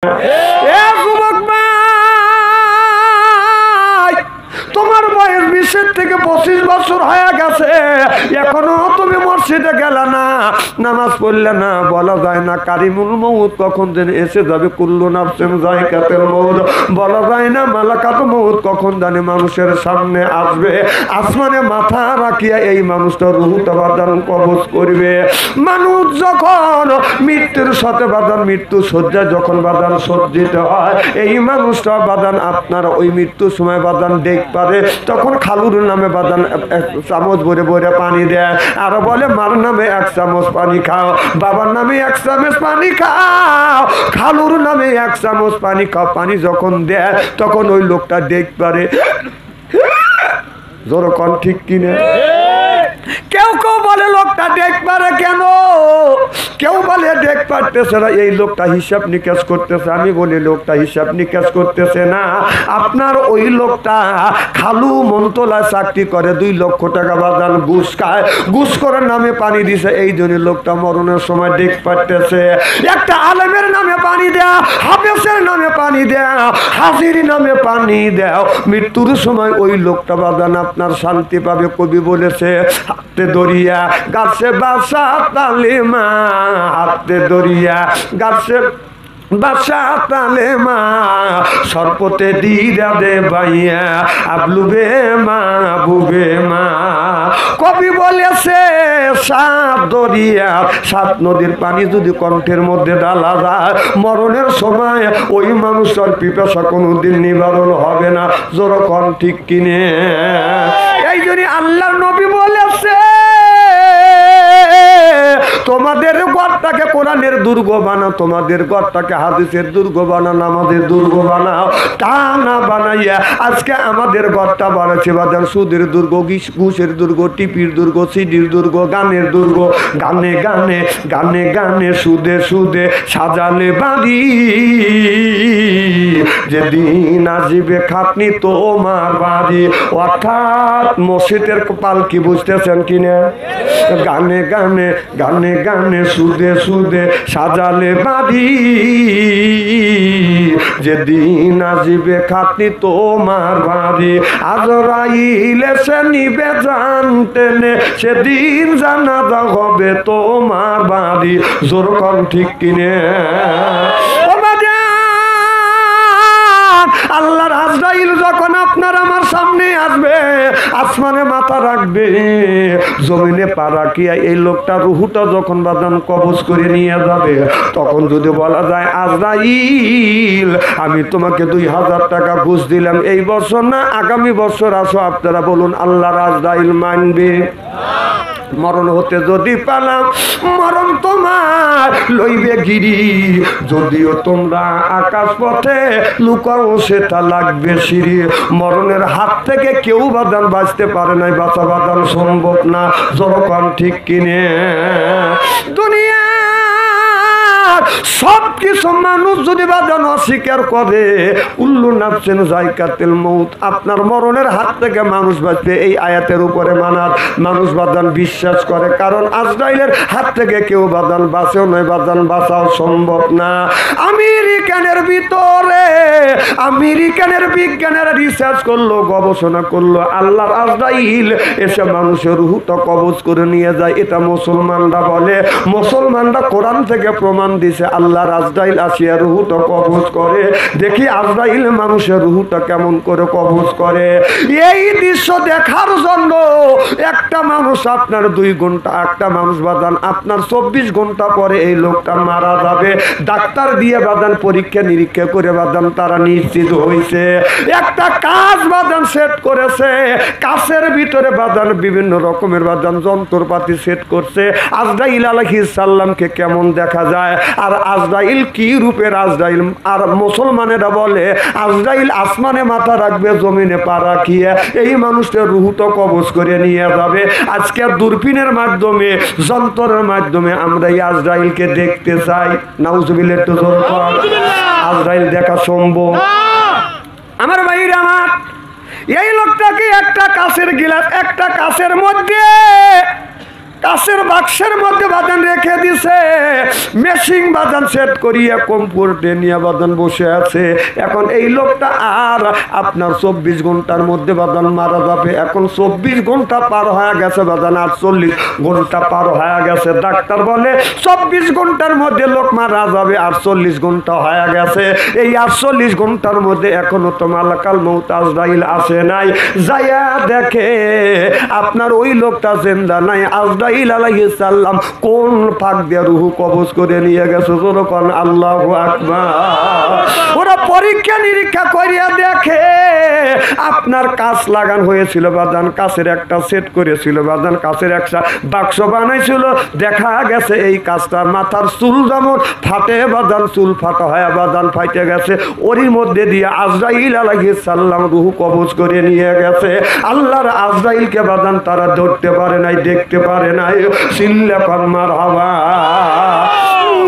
যুবক ভাই, তোমার বয়স 20 থেকে 25 বছর হয়ে গেছে, এখনো তুমি মসজিদে গেলে না, নামাজ পড়লে না। বলা যায় না কারিমুল মউত কখন যেন এসে যাবে, কুল্লু নাফসিন যায়কাতুল মউত। বলা যায় না মালাকাতুল মউত কখন জানি মানুষের সামনে আসবে। আসমানে মাথা রাখিয়া এই মানুষটা রূহটা বাদান কবজ করবে। মানুষ যখন মৃত্যুর সাথে বাদান, মৃত্যু শয্যা যখন বাদান সজ্জিত হয়, এই মানুষটা বাদান আপনার ওই মৃত্যুর সময় বাদান দেখ পারে, তখন খালুর নামে বাদান 1 চামচ ভরে ভরে পানি দেয়, আর বলে মার নামে 1 চামচ পানি খাও, বাবার নামে 1 চামচ পানি খাও, খালুর নামে 1 চামচ পানি খাও। পানি যখন দেয় তখন ওই লোকটা দেখ পারে। যখন ঠিক কিনে কেউ কেউ বলে লোকটা দেখ পারে কেন, কেউ বলে দেখ পারতেছে না, এই লোকটা হিসাব নিকাশ করতেছে। আমি বলি লোকটা হিসাব নিকাশ করতেছে না, আপনার ওই লোকটা খালু মন্তলায় চাকরি করে, 2 লক্ষ টাকা বাদান ঘুষ খায়, ঘুষ করার নামে পানি দিছে, এই জন্য লোকটা মরণের সময় দেখ পারতেছে। একটা আলেমের নামে পানি দেয়া, হাফেজের নামে পানি দেয়া, হাজির নামে পানি দেও, মৃত্যুর সময় ওই লোকটা বাদান আপনার শান্তি পাবে। কবি বলেছে হাতে দরিয়া গাছে বাসা তালিমা, হাতে দরিয়া গাছে বাসা তালেমা, সর্পতে দিরা দে ভাইয়া আবলুবে মা বুবে মা। কবি বলেছে 7 দরিয়া 7 নদীর পানি যদি কণ্ঠের মধ্যে ডালা যায়, মরণের সময় ওই মানুষের পিপাসা কোনোদিন নিবারণ হবে না। যখন ঠিক কিনে এই জন্য আল্লাহর নবী বলেছে তোমাদের ঘরটাকে কোরআনের দুর্গ বানাও, তোমাদের ঘরটাকে হাদিসের দুর্গ বানাও, নামাজের দুর্গ বানাও। তা না বানাইয়া আজকে আমাদের ঘরটা বানাচ্ছে বাজার সুদের দুর্গ, ঘুষের দুর্গ, টিপির দুর্গ, সিডির দুর্গ, গানের দুর্গ, গানে গানে গানে গানে সুদে সুদে সাজালে বাড়ি, যেদিন আসবে খাটনি তোমার বাড়ি। অর্থাৎ মসজিদের পালকি, বুঝতেছেন কিনা? গানে গানে গানে গানে সুদে সুদে সাজালে বাড়ি, যেদিন আসবে খাটনি তোমার বাড়ি। আজরাইল এসে নিবে জানতে নে, সেদিন জানাজা হবে তোমার বাড়ি। জোর কম ঠিক কিনে আল্লাহর আজরাইল যখন আপনার আমার সামনে আসবে, আসমানে মাথা রাখবে, জমিনে পা রাখিয়া এই লোকটা রুহুটা যখন বাদান কবজ করে নিয়ে যাবে, তখন যদি বলা যায় আজরাইল আমি তোমাকে 2000 টাকা ঘুষ দিলাম, এই বছর না আগামী বছর আসো, আপনারা বলুন আল্লাহর আজরাইল মানবে? মরণ হতে যদি পালাম, মরণ তোমার লইবে গিরি, যদিও তোমরা আকাশ পথে লুকাও সেটা লাগবে সিঁড়ি। মরণের হাত থেকে কেউ বাদান বাঁচতে পারে নাই, বাঁচা বাদান সম্ভব না। যখন ঠিক কিনে দুনিয়া সব কিছু মানুষ যদি বাদান অস্বীকার করে, কুল্লু নাফসিন যায়কাতুল মউত, আপনার মরণের হাত থেকে মানুষ বাঁচবে, এই আয়াতের উপরে মানার মানুষ বাদান বিশ্বাস করে। কারণ আজরাইলের হাত থেকে কেউ বাদান বাঁচেও নয়, বাদান বাঁচাও সম্ভব না। আমেরিকানের ভিতরে আমেরিকানের বিজ্ঞানীরা রিসার্চ করলো, গবেষণা করলো, আল্লাহর আজরাইল এসে মানুষের রূহটা কবজ করে নিয়ে যায়। এটা মুসলমানরা বলে, মুসলমানরা কোরআন থেকে প্রমাণ দিছে আল্লাহর আজরাইল আসিয়া রূহটা কবজ করে। দেখি আজরাইল মানুষের রূহটা কেমন করে কবজ করে। এই দৃশ্য দেখার জন্য একটা মানুষ আপনার 2 ঘন্টা, একটা মানুষ বাদান আপনার 24 ঘন্টা পরে এই লোকটা মারা যাবে। ডাক্তার দিয়ে বাদান পরীক্ষা নিরীক্ষা করে বাদান তারা নিশ্চিত হয়েছে, একটা কাজ বাদান সেট করেছে, কাছের ভিতরে বাদান বিভিন্ন রকমের বাদান যন্ত্রপাতি সেট করছে। আজরাইল আলাইহিস সালামকে কেমন দেখা যায়, আর আজরাইল কি রূপের আজরাইল। আর মুসলমানেরা বলে আজরাইল আসমানে মাথা রাখবে, জমিনে পা রাখিয়ে এই মানুষের রূহটা কবজ করে নিয়ে যাবে। আজকে দূরবীনের মাধ্যমে, যন্ত্রের মাধ্যমে আমরা এই আজরাইলকে দেখতে চাই। নাউজুবিল্লাহ। একটু জোর কর, আজরাইল দেখা সম্ভব? আমার ভাইরা আমার, এই লোকটাকে একটা কাঁচের গিলাস, একটা কাঁচের মধ্যে কাছের বাক্সের মধ্যে বাদান রেখে দিছে, মেশিন বাদান সেট করিয়া কম্পিউটারে নিয়ে বাদান বসে আছে। এখন এই লোকটা আর আপনার 24 ঘন্টার মধ্যে বাদান মারা যাবে। এখন 24 ঘন্টা পার হয়ে গেছে বাদান, 48 ঘন্টা পার হয়ে গেছে। ডাক্তার বলে 24 ঘন্টার মধ্যে লোক মারা যাবে, 48 ঘন্টা হয়ে গেছে। এই 48 ঘন্টার মধ্যে এখনো তো মালাকাল মউত আজরাইল আসে নাই। যাইয়া দেখে আপনার ওই লোকটা জিন্দা নাই। আজরাইল আলাইহিস সালাম কোন ফাঁক দিয়ে রুহু কবজ করে নিয়ে গেছে। যখন আল্লাহু আকবার। ওরা পরীক্ষা নিরীক্ষা করিয়া দেখে আপনার কাঁচ লাগান হয়েছিল বাদান, কাছের একটা সেট করেছিল বাদান, কাছের একটা বাক্স বানাইছিল। দেখা গেছে এই কাজটা মাথার চুল যেমন ফাটে বাদান, চুল ফাটা হয় বাদান ফাইটে গেছে। ওরই মধ্যে দিয়ে আজরাইল আলাইহিস সালাম রুহু কবজ করে নিয়ে গেছে। আল্লাহর আজরাইলকে বাদান তারা ধরতে পারে নাই, দেখতে পারে নাই। চিল্লা কর মারহাবা,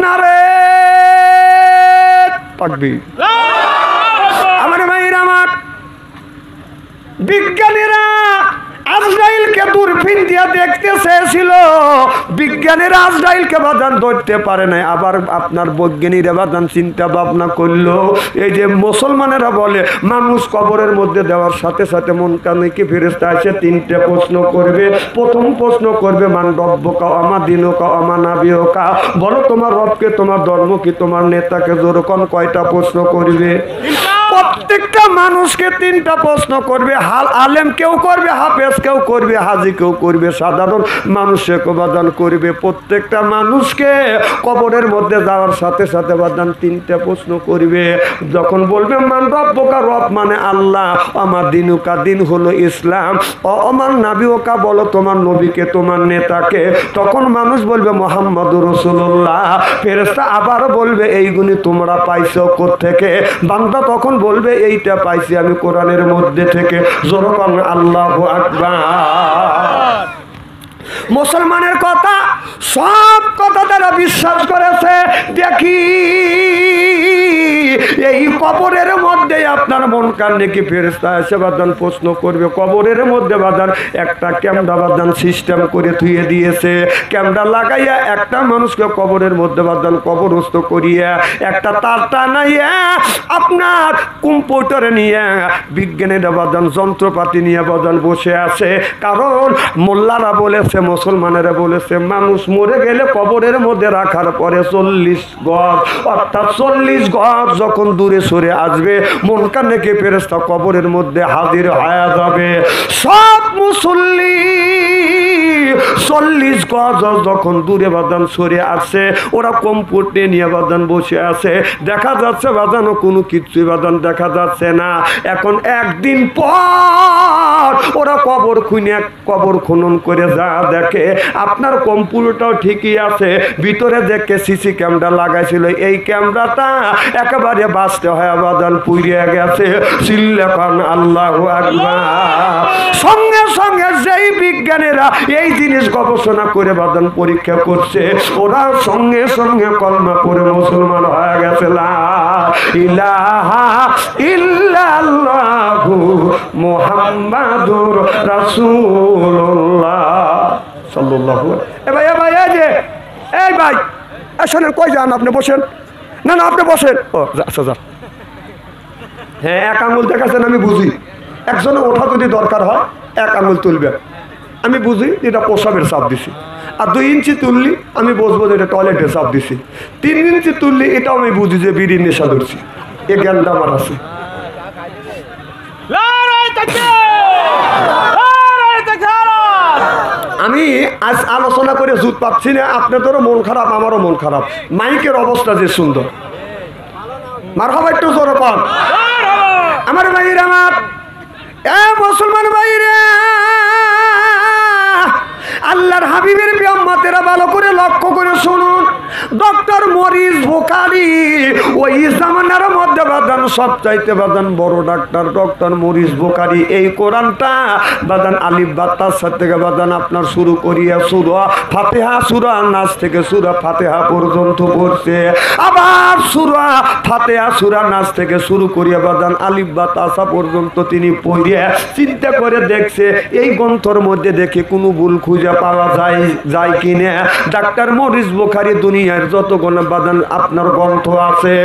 নারে তাকবীর। আমার ভাইরা, আমার বিজ্ঞানীরা আজরাইলকে দূরবীন দিয়ে দেখতে চেয়েছিল, বিজ্ঞানীরা আজরাইলকে বাদান ধরতে পারে নাই। আবার আপনার বৈজ্ঞানিকরা বাদান চিন্তা ভাবনা করলো, এই যে মুসলমানেরা বলে মানুষ কবরের মধ্যে দেওয়ার সাথে সাথে মন কানে কি ফেরেশতা আছে 3টে প্রশ্ন করবে। প্রথম প্রশ্ন করবে মান রব্বুকা আমা দিনুকা আমা নাবিয়ুকা, বলো তোমার রবকে, তোমার ধর্ম কি, তোমার নেতাকে। যেরকম কয়টা প্রশ্ন করবে? প্রত্যেকটা মানুষকে 3টা প্রশ্ন করবে। আলেম কেউ করবে, হাফেজ কেউ করবে, হাজি কেউ করবে, সাধারণ মানুষকে বাদান করবে। প্রত্যেকটা মানুষকে কবরের মধ্যে যাওয়ার সাথে সাথে বাদান 3টে প্রশ্ন করবে। যখন বলবে মান রব্বুকা, রব মানে আল্লাহ, আমার দিনুকা, দিন হলো ইসলাম, আমার নাবিয়ুকা, বলো তোমার নবীকে, তোমার নেতাকে। তখন মানুষ বলবে মুহাম্মদুর রাসূলুল্লাহ। ফেরেশতা আবার বলবে এইগুলি তোমরা পাইছো কোত্থেকে? বান্দা তখন বলবে এইটা পাইছি আমি কোরআনের মধ্যে থেকে। যেরকম আল্লাহু আকবার। মুসলমানের কথা সব কথা তারা বিশ্বাস করেছে। দেখি এই কবরের মধ্যে আপনার মন কান নাকি ফেরেশতা এসে বাদান প্রশ্ন করবে। কবরের মধ্যে বাদান একটা ক্যামেরা বাদান সিস্টেম করে থুয়ে দিয়েছে। ক্যামেরা লাগাইয়া একটা মানুষকে কবরের মধ্যে বাদান কবরস্থ করিয়া একটা তার টানাইয়া আপনার কম্পিউটারে নিয়ে বিজ্ঞানীরা বাদান যন্ত্রপাতি নিয়ে বাদান বসে আছে। কারণ মোল্লারা বলেছে, মুসলমানেরা বলেছে, মানুষ মরে গেলে কবরের মধ্যে রাখার পরে 40 গজ, অর্থাৎ 40 গজ যখন দূরে সরে আসবে মন কানে কে ফেরেশতা কবরের মধ্যে হাজির হয়ে যাবে। সব মুসল্লি 40 গজ যখন দূরে বাদান সরে আসে, ওরা কম্পিউটার নিয়ে বাদান বসে আছে। দেখা যাচ্ছে বাদানও কোনো কিছুই বাদান দেখা যাচ্ছে না। এখন একদিন পর ওরা কবর খনন করে যা দেখে আপনার কম্পিউটারটাও ঠিকই আছে, ভিতরে দেখে সিসি ক্যামেরা লাগাইছিল, এই ক্যামেরাটা একেবারে বাঁচতে হয় বাদান পুড়িয়ে গেছে। চিল্লাপান আল্লাহু আকবার। সঙ্গে সঙ্গে যেই বিজ্ঞানীরা এই জিনিস গবেষণা করে বাদান পরীক্ষা করছে, ওরা সঙ্গে সঙ্গে কলমা পড়ে মুসলমান হয়ে গেছে। লা ইলাহা ইল্লাল্লাহু মুহাম্মাদুর রাসূলুল্লাহ সাল্লাল্লাহু আলাইহি। এই ভাই শোনেন, কই যান আপনি? বসেন। না না আপনি বসেন। ও আচ্ছা যা। হ্যাঁ, এক আঙুল দেখাচ্ছেন আমি বুঝি। একজনে ওঠা যদি দরকার হয় 1 আঙুল তুলবে, আমি বুঝি এটা প্রসাবের চাপ দিছি। আর 2 ইঞ্চি তুললি আমি বুঝবো যে এটা টয়লেটের চাপ দিছি। 3 ইঞ্চি তুললি এটাও আমি বুঝি যে বিড়ির নেশা ধরছি। এ জ্ঞানটা আমার আছে। আমি আজ আলোচনা করে জুত পাচ্ছি না। আপনাদেরও মন খারাপ, আমারও মন খারাপ। মাইকের অবস্থা যে সুন্দর, মারহাবা একটু জোরে পান। আমার ভাইরা, আমার মুসলমান ভাইরা, আল্লাহর হাবিবের উম্মতেরা ভালো করে লক্ষ্য করে শুনুন। ডক্টর মরিস বুখারী ওই জামানার মধ্যে মধ্যে বাদান সবচাইতে বাদান বড় ডাক্তার ডক্টর মরিস বুখারী এই কোরআনটা বাদান আলিফ বা তার থেকে বাদান আপনার শুরু করিয়া সূরা ফাতিহা সূরা নাস থেকে সূরা ফাতিহা পর্যন্ত পড়ছে, আবার সূরা ফাতিহা সূরা নাস থেকে শুরু করিয়া বাদান আলিফ বা তাসা পর্যন্ত তিনি পড়িয়া চিন্তা করে দেখছে এই গ্রন্থের মধ্যে দেখে কোনো ভুল খুঁজে পাওয়া যায় কিনা। ডাক্তার মরিস বুখারী দুনিয়ার যতগুলো বাদান আপনার গ্রন্থ আছে,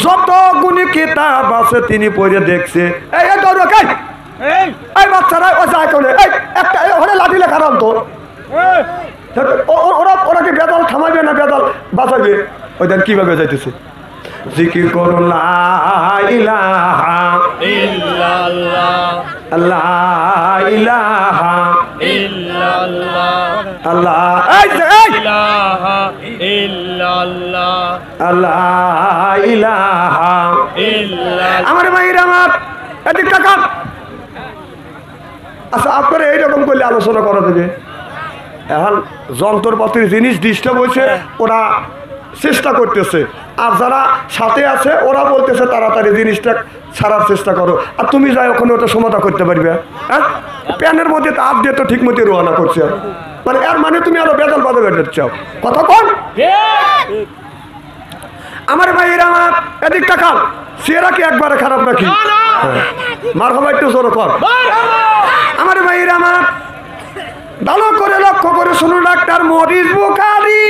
যতগুলো কিতাব আছে তিনি পড়ে দেখছে। এই বাচ্চারা ও যায় কোনে, এই একটা ওরে লাঠি লেখা রাম তো ওরা কি বেদাল থামাইবে না বেদাল বাঁচাইবে? ওই দেন কিভাবে যাইতেছে, জিকির করুন লা ইলাহা ইল্লাল্লাহ লা ইলাহা ইল্লাল্লাহ আল্লাহ ইলাহা ইল্লাল্লাহ লা ইলাহা ইল্লাল্লাহ। আমার ভাইরা আমার এদিক তাকান। আচ্ছা আপনারা এইরকম করলে আলোচনা করা যাবে? এখন যন্ত্রপাতির জিনিস ডিস্টার্ব হয়েছে, ওরা চেষ্টা করতেছে, আর যারা সাথে আছে ওরা বলতেছে তাড়াতাড়ি জিনিসটা ছাড়ার চেষ্টা করো, আর তুমি যাই ওখানে ওটা সমাধান করতে পারবে। হ্যাঁ, প্যানের মধ্যে তো হাত দিয়ে তো ঠিক মতো রোয়ানা করছে, মানে এর মানে তুমি আরো বেদল বাদে বেঁধে চাও। কথা কন আমার ভাইয়েরা আমার এদিক তাকান। সেরা কি একবারে খারাপ নাকি? মার হবা একটু জোর কর। আমার ভাইয়েরা আমার ভালো করে লক্ষ্য করে শুনুন, ডাক্তার মরিস বুখারী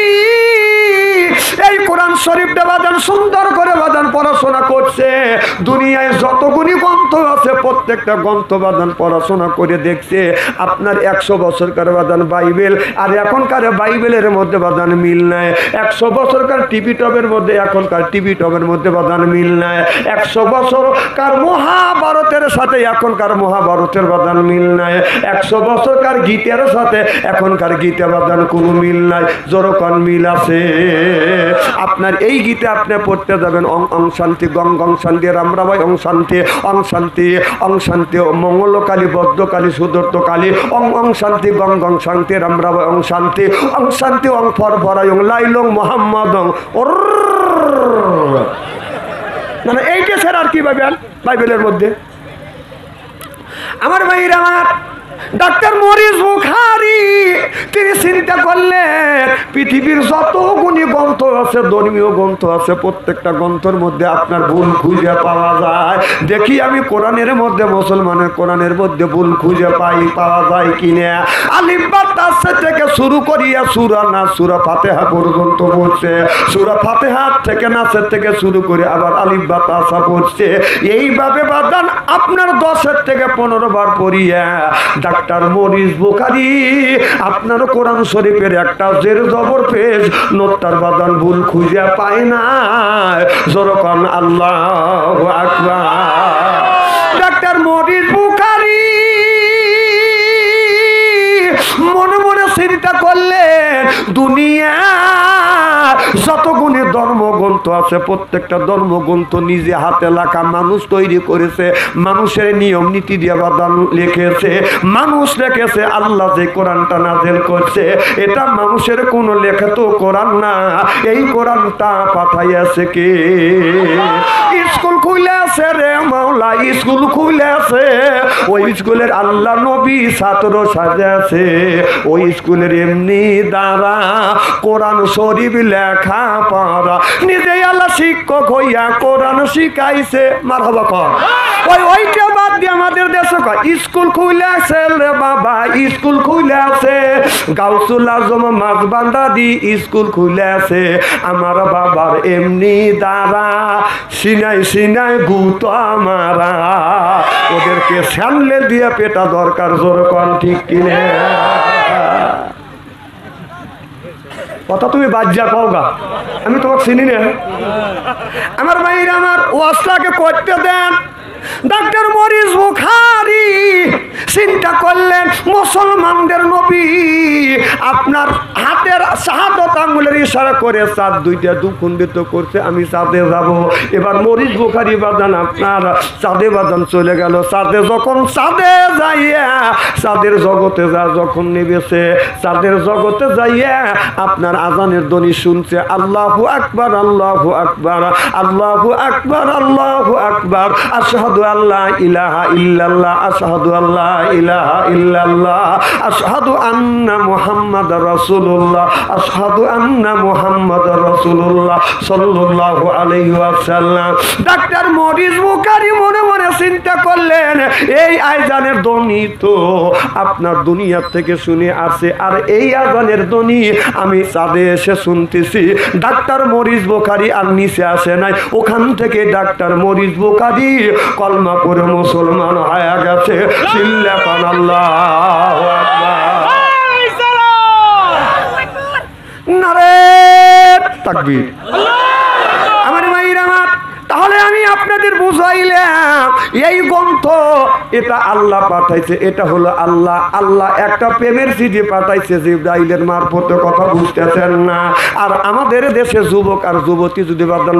এই কোরআন শরীফটা বাজান সুন্দর করে বাজান পড়াশোনা করছে। দুনিয়ায় যতগুলি গ্রন্থ আছে প্রত্যেকটা গ্রন্থ বাজান পড়াশোনা করে দেখছে। আপনার 100 বছরকার বাজান বাইবেল আর এখনকার বাইবেলের মধ্যে বাজান মিল নাই। 100 বছরকার টিভি টবের মধ্যে এখনকার টিভি টবের মধ্যে বাজান মিল নাই। 100 বছরকার মহাভারতের সাথে এখনকার মহাভারতের বাজান মিল নাই। 100 বছরকার গীতের সাথে এখনকার গীতে বাজান কোনো মিল নাই। যখন মিল আছে আপনার এই গীতে আপনি পড়তে যাবেন অং অং শান্তি গং গং শান্তি রামরাবাই অং শান্তি অং শান্তি অং শান্তি মঙ্গলকালী বদ্ধকালী সুদর্তকালী অং অং শান্তি গং গং শান্তি রামরাবাই অং শান্তি অং ফর ফরাই অং লাইলং মোহাম্মদ ওর মানে এইটা স্যার আর কি পাবেন বাইবেলের মধ্যে? আমার ভাইরা আমার ডাক্তার মরিস বুখারী তিনি চিন্তা করলেন পৃথিবীর যতগুলি গ্রন্থ আছে, ধর্মীয় গ্রন্থ আছে, প্রত্যেকটা গ্রন্থের মধ্যে আপনার ভুল খুঁজে পাওয়া যায়। দেখি আমি কোরআনের মধ্যে, মুসলমানের কোরআনের মধ্যে ভুল খুঁজে পাওয়া যায় কিনা। আলিফ বা তাস থেকে শুরু করিয়া সূরা নাস সূরা ফাতিহা পর্যন্ত পড়ছে। সূরা ফাতিহা থেকে নাসের থেকে শুরু করে আবার আলিফ বা তাস পড়ছে। এইভাবে বাদান আপনার 10 থেকে 15 বার পড়িয়া ডাক্তার মরিস বুখারী আপনার কোরআন শরীফের একটা জের জবর পেজ নোটটার বাদান ভুল খুঁজে পায় না। যখন আল্লাহু আকবার। ডাক্তার মরিস বুখারী মনে মনে চিন্তা করলেন দুনিয়া যতগুলি ধর্মগ্রন্থ আছে প্রত্যেকটা ধর্মগ্রন্থ নিজে হাতে লেখা, মানুষ তৈরি করেছে, মানুষের নিয়ম নীতি দিয়ে বাদান লিখেছে, মানুষ লিখেছে। আল্লাহ যে কোরআনটা নাযিল করছে এটা মানুষের কোনো লেখা তো কোরআন না, এই কোরআনটা পাঠাইয়াছে কে? স্কুল খুলে আছে রে মাওলা, স্কুল খুলে আছে। ওই স্কুলের আল্লাহ নবী ছাত্র সাজে আছে। ওই স্কুলের এমনি দ্বারা কোরআন শরীফ লেখা পড়া, নিজে আল্লাহ শিক্ষক হইয়া কোরআন শিখাইছে। মারহাবা কর। ওইটা বাদ দিয়ে আমাদের দেশে স্কুল খুলে আছে রে বাবা, স্কুল খুলে আছে। গাউসুল আজম মাঝবান্ডারি স্কুল খুলে আছে। আমার বাবার এমনি দ্বারা সিনাই সিনাই গুতো আমারা, ওদেরকে সামলে দিয়ে পেটা দরকার। জোর কন ঠিক কিনে কথা তুমি বাজ্যা পাও গা, আমি তোমাকে চিনি না। আমার ভাইরা আমার ওয়াজটাকে করতে দেন। ডাক্তার মরিস বুখারী চিন্তা করলেন মুসলমানদের নবী আপনার হাতের শাহাদত আঙ্গুলের ইশারা করে চাঁদ দুইটা দুখণ্ডিত করছে, আমি চাঁদে যাব। এবার মরিচ বুখারী বাজান আপনার চাঁদে বাজান চলে গেল। চাঁদে যখন চাঁদে যাইয়া চাঁদের জগতে যখন নেমেছে, চাঁদের জগতে যাইয়া আপনার আজানের ধ্বনি শুনছে, আল্লাহু আকবার আল্লাহু আকবার আল্লাহু আকবার আল্লাহু আকবার, আশহাদু আল্লা ইলাহা ইল্লাল্লাহ আশহাদু আল্লা ইলাহা ইল্লাল্লাহ আশহাদু আন্না মুহাম্মাদার রাসূলুল্লাহ আশহাদু আন্না মুহাম্মাদার রাসূলুল্লাহ সাল্লাল্লাহু আলাইহি ওয়াসাল্লাম। ডাক্তার মরিস বুখারী মনে মনে চিন্তা করলেন, এই আজানের ধ্বনি তো আপনার দুনিয়া থেকে শুনে আসে, আর এই আজানের ধ্বনি আমি চাঁদে এসে শুনতেছি। ডাক্তার মরিস বুখারী আর নিচে আসে নাই, ওখান থেকে ডাক্তার মরিস বুখারী কলমা পড়ে মুসলমান হয়ে গেছে। চিল্লাপান আল্লাহু আকবার, নারে তাকবীর। আমার ভাইরা আমার, তাহলে আমি আপনাদের বুঝাইলাম এই গ্রন্থ এটা আল্লাহ পাঠাইছে, এটা হলো আল্লাহ। আল্লাহ একটা প্রেমের চিঠি পাঠাইছে জিবরাইলের মারফতে, কথা বুঝতেছেন না? আর আমাদের দেশে যুবক আর যুবতী যদি ভাবতেন